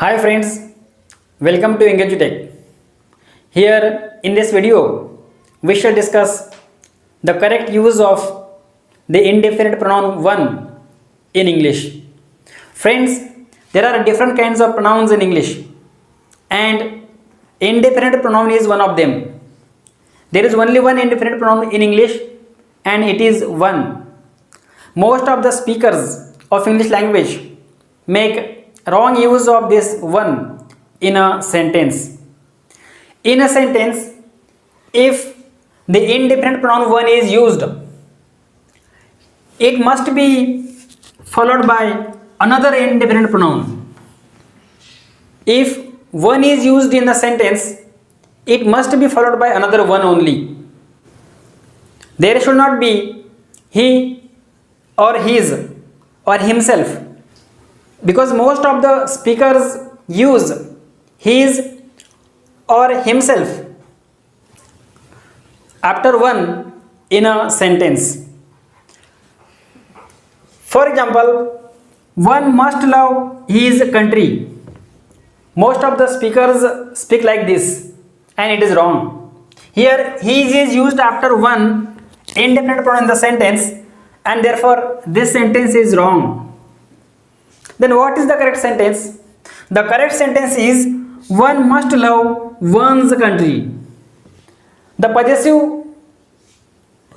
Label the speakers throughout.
Speaker 1: Hi friends, welcome to Tech. Here in this video, we shall discuss the correct use of the indefinite pronoun one in English. Friends, there are different kinds of pronouns in English and indefinite pronoun is one of them. There is only one indefinite pronoun in English and it is one. Most of the speakers of English language make wrong use of this one in a sentence. In a sentence, if the indefinite pronoun one is used, it must be followed by another indefinite pronoun. If one is used in the sentence, it must be followed by another one only. There should not be he or his or himself, because most of the speakers use his or himself after one in a sentence. For example, one must love his country. Most of the speakers speak like this and it is wrong. Here his is used after one indefinite pronoun in the sentence and therefore this sentence is wrong. Then what is the correct sentence? The correct sentence is one must love one's country. The possessive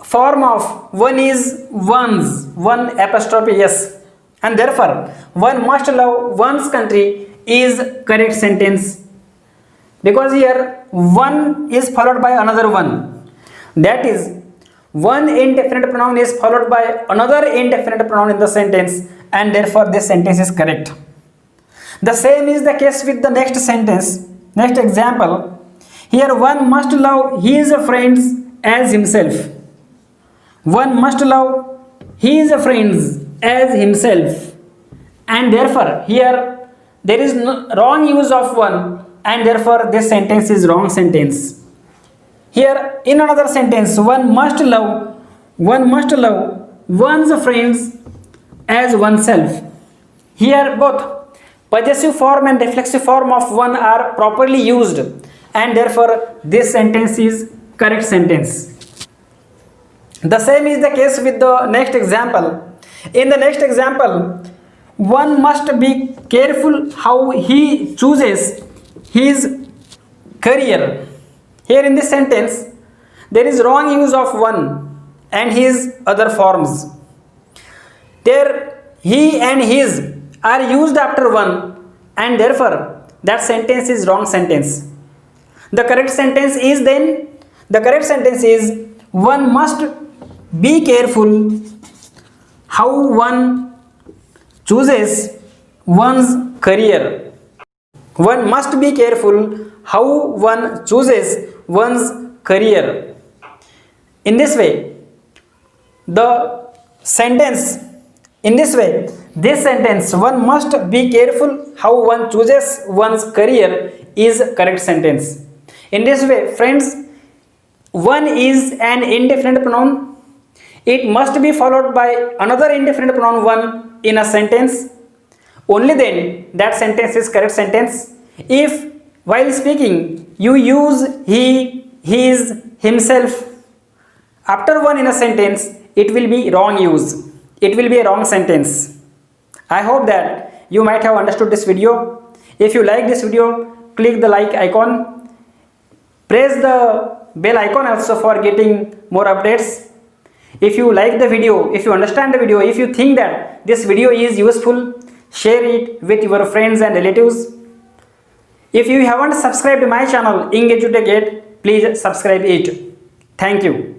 Speaker 1: form of one is one's, one apostrophe s, and therefore one must love one's country is correct sentence, because here one is followed by another one. That is, one indefinite pronoun is followed by another indefinite pronoun in the sentence, and therefore this sentence is correct. The same is the case with the next sentence. Next example, here one must love his friends as himself. One must love his friends as himself, and therefore here there is no wrong use of one, and therefore this sentence is wrong sentence. Here in another sentence, one must love one's friends as oneself. Here both possessive form and reflexive form of one are properly used, and therefore this sentence is correct sentence. The same is the case with the next example. In the next example, one must be careful how he chooses his career. Here in this sentence, there is wrong use of one and his other forms. There he and his are used after one, and therefore that sentence is wrong sentence. The correct sentence is one must be careful how one chooses one's career. One must be careful how one chooses one's career. In this way, this sentence, one must be careful how one chooses one's career, is correct sentence. In this way, friends, one is an indefinite pronoun. It must be followed by another indefinite pronoun one in a sentence. Only then that sentence is correct sentence. If while speaking you use he, his, himself after one in a sentence, it will be wrong use. It will be a wrong sentence. I hope that you might have understood this video. If you like this video, click the like icon. Press the bell icon also for getting more updates. If you like the video, if you understand the video, if you think that this video is useful, share it with your friends and relatives. If you haven't subscribed my channel Tech yet, please subscribe it. Thank you.